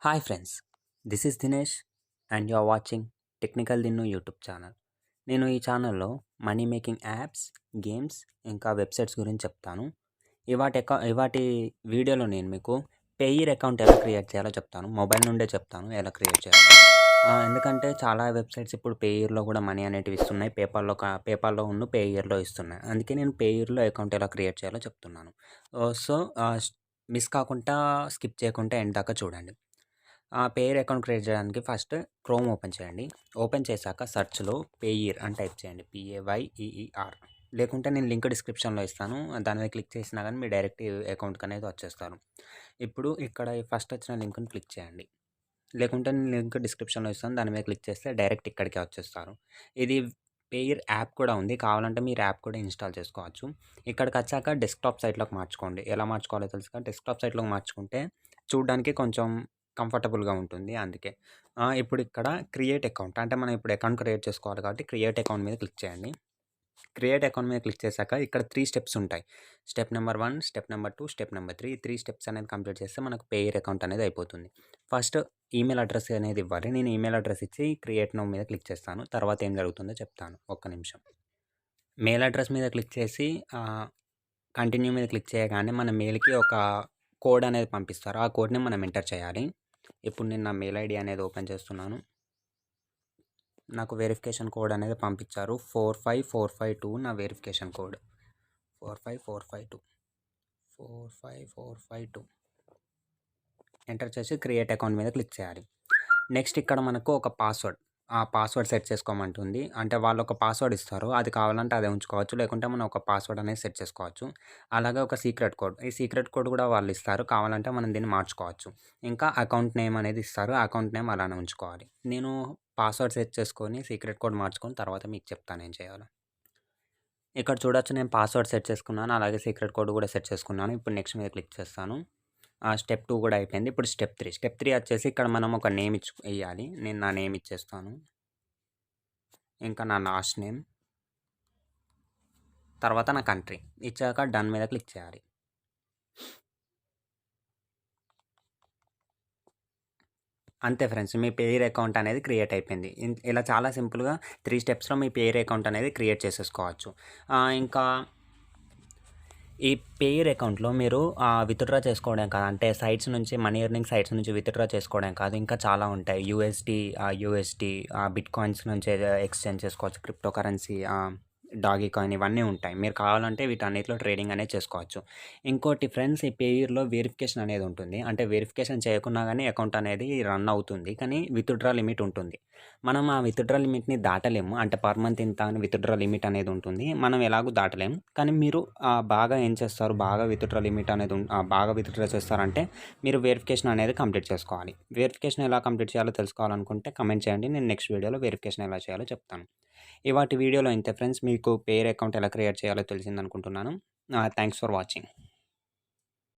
Hi friends, this is Dinesh and you are watching Technicaldinnu YouTube channel. నేను ఈ ఛానల్లో money making apps, games ఇంకా websites గురించి చెప్తాను. ఇవాటి వీడియోలో నేను మీకు పేయర్ అకౌంట్ ఎలా క్రియేట్ చేయాలో చెప్తాను. మొబైల్ నుండే చెప్తాను ఎలా క్రియేట్ చేయాలో. ఎందుకంటే చాలా వెబ్సైట్స్ ఇప్పుడు పేయర్లో కూడా మనీ అనేటివి ఇస్తున్నాయి. పేపాల్లో పేయర్లో ఇస్తున్నాయి. అందుకే నేను పేయర్లో అకౌంట్ ఎలా క్రియేట్ చేయాలో చెప్తున్నాను. సో మిస్ కాకుండా స్కిప్ చేయకుండా ఎండ్ దాకా చూడండి. పేయర్ అకౌంట్ క్రియేట్ చేయడానికి ఫస్ట్ క్రోమ్ ఓపెన్ చేయండి. ఓపెన్ చేశాక సెర్చ్‌లో పేయర్ అని టైప్ చేయండి. PAYEER. లేకుంటే నేను లింక్ డిస్క్రిప్షన్‌లో ఇస్తాను. దాని మీద క్లిక్ చేసినా కానీ మీ డైరెక్ట్ అకౌంట్‌కి అనేది వచ్చేస్తారు. ఇప్పుడు ఇక్కడ ఫస్ట్ వచ్చిన లింక్‌ని క్లిక్ చేయండి. లేకుంటే నేను లింక్ డిస్క్రిప్షన్‌లో ఇస్తాను. దాని మీద క్లిక్ చేస్తే డైరెక్ట్ ఇక్కడికే వచ్చేస్తారు. ఇది పేయర్ యాప్ కూడా ఉంది. కావాలంటే మీరు యాప్ కూడా ఇన్‌స్టాల్ చేసుకోవచ్చు. ఇక్కడికి వచ్చాక డెస్క్‌టాప్ సైట్‌లోకి మార్చుకోండి. ఎలా మార్చుకోవాలో తెలుసుగా. డెస్క్‌టాప్ సైట్‌లోకి మార్చుకుంటే చూడడానికి కొంచెం కంఫర్టబుల్గా ఉంటుంది. అందుకే ఇప్పుడు ఇక్కడ క్రియేట్ అకౌంట్ అంటే మనం ఇప్పుడు అకౌంట్ క్రియేట్ చేసుకోవాలి కాబట్టి క్రియేట్ అకౌంట్ మీద క్లిక్ చేయండి. క్రియేట్ అకౌంట్ మీద క్లిక్ చేశాక ఇక్కడ 3 స్టెప్స్ ఉంటాయి. Step number 1, step number 2, step number 3. 3 steps అనేది కంప్లీట్ చేస్తే మనకు పేయర్ అకౌంట్ అనేది అయిపోతుంది. ఫస్ట్ ఈమెయిల్ అడ్రస్ అనేది ఇవ్వాలి. నేను ఈమెయిల్ అడ్రస్ ఇచ్చి క్రియేట్ నౌ మీద క్లిక్ చేస్తాను. తర్వాత ఏం జరుగుతుందో చెప్తాను. ఒక్క నిమిషం. మెయిల్ అడ్రస్ మీద క్లిక్ చేసి కంటిన్యూ మీద క్లిక్ చేయగానే మన మెయిల్‌కి ఒక కోడ్ అనేది పంపిస్తారు. ఆ కోడ్‌ని మనం ఎంటర్ చేయాలి. ఇప్పుడు నేను నా మెయిల్ ఐడి అనేది ఓపెన్ చేస్తున్నాను. నాకు వెరిఫికేషన్ కోడ్ అనేది పంపించారు. 45452 నా వెరిఫికేషన్ కోడ్. 45452 45452 ఎంటర్ చేసి క్రియేట్ అకౌంట్ మీద క్లిక్ చేయాలి. నెక్స్ట్ ఇక్కడ మనకు ఒక పాస్వర్డ్ ఆ పాస్వర్డ్ సెట్ చేసుకోమంటుంది. అంటే వాళ్ళు ఒక పాస్వర్డ్ ఇస్తారు. అది కావాలంటే అదే ఉంచుకోవచ్చు. లేకుంటే మనం ఒక పాస్వర్డ్ అనేది సెట్ చేసుకోవచ్చు. అలాగే ఒక సీక్రెట్ కోడ్. ఈ సీక్రెట్ కోడ్ కూడా వాళ్ళు ఇస్తారు. కావాలంటే మనం దీన్ని మార్చుకోవచ్చు. ఇంకా అకౌంట్ నేమ్ అనేది ఇస్తారు. అకౌంట్ నేమ్ అలానే ఉంచుకోవాలి. నేను పాస్వర్డ్ సెట్ చేసుకొని సీక్రెట్ కోడ్ మార్చుకొని తర్వాత మీకు చెప్తాను ఏం చేయాలో. ఇక్కడ చూడొచ్చు నేను పాస్వర్డ్ సెట్ చేసుకున్నాను. అలాగే సీక్రెట్ కోడ్ కూడా సెట్ చేసుకున్నాను. ఇప్పుడు నెక్స్ట్ మీద క్లిక్ చేస్తాను. స్టెప్ 2 కూడా అయిపోయింది. ఇప్పుడు స్టెప్ 3. స్టెప్ 3 వచ్చేసి ఇక్కడ మనం ఒక నేమ్ ఇయ్యాలి. నేను నా నేమ్ ఇచ్చేస్తాను. ఇంకా నా లాస్ట్ నేమ్. తర్వాత నా కంట్రీ. ఇచ్చాక డన్ మీద క్లిక్ చేయాలి. అంతే ఫ్రెండ్స్, మీ పేయర్ అకౌంట్ అనేది క్రియేట్ అయిపోయింది. ఇలా చాలా సింపుల్‌గా 3 స్టెప్స్‌లో మీ పేయర్ అకౌంట్ అనేది క్రియేట్ చేసేసుకోవచ్చు. ఇంకా ఈ పేయర్ అకౌంట్‌లో మీరు విత్‌డ్రా చేసుకోవడం కాదు. అంటే సైట్స్ నుంచి మనీ ఎర్నింగ్ సైట్స్ నుంచి విత్‌డ్రా చేసుకోవడం కాదు. ఇంకా చాలా ఉంటాయి. యూఎస్‌డి బిట్ కాయిన్స్ నుంచి ఎక్స్‌చేంజ్ చేసుకోవచ్చు. క్రిప్టో కరెన్సీ డాగీ కాయిన్ ఇవన్నీ ఉంటాయి. మీరు కావాలంటే వీటన్నిటిలో ట్రేడింగ్ అనేది చేసుకోవచ్చు. ఇంకోటి ఫ్రెండ్స్, ఈ పేయర్‌లో వెరిఫికేషన్ అనేది ఉంటుంది. అంటే వెరిఫికేషన్ చేయకున్నా గానీ అకౌంట్ అనేది రన్ అవుతుంది. కానీ విత్‌డ్రా లిమిట్ ఉంటుంది. మనం ఆ విత్‌డ్రా లిమిట్‌ని దాటలేము. అంటే పర్ మంత్ ఇంత అని విత్‌డ్రా లిమిట్ అనేది ఉంటుంది. మనం ఎలాగూ దాటలేము. కానీ మీరు బాగా ఏం చేస్తారు, బాగా విత్‌డ్రా లిమిట్ అనేది బాగా విత్‌డ్రా చేస్తారంటే మీరు వెరిఫికేషన్ అనేది కంప్లీట్ చేసుకోవాలి. వెరిఫికేషన్ ఎలా కంప్లీట్ చేయాలో తెలుసుకోవాలనుకుంటే కామెంట్ చేయండి. నేను నెక్స్ట్ వీడియోలో వెరిఫికేషన్ ఎలా చేయాలో చెప్తాను. ఇవాటి వీడియోలో ఇంతే ఫ్రెండ్స్. మీకు పేయర్ అకౌంట్ ఎలా క్రియేట్ చేయాలో తెలిసిందనుకుంటున్నాను. Thanks for watching.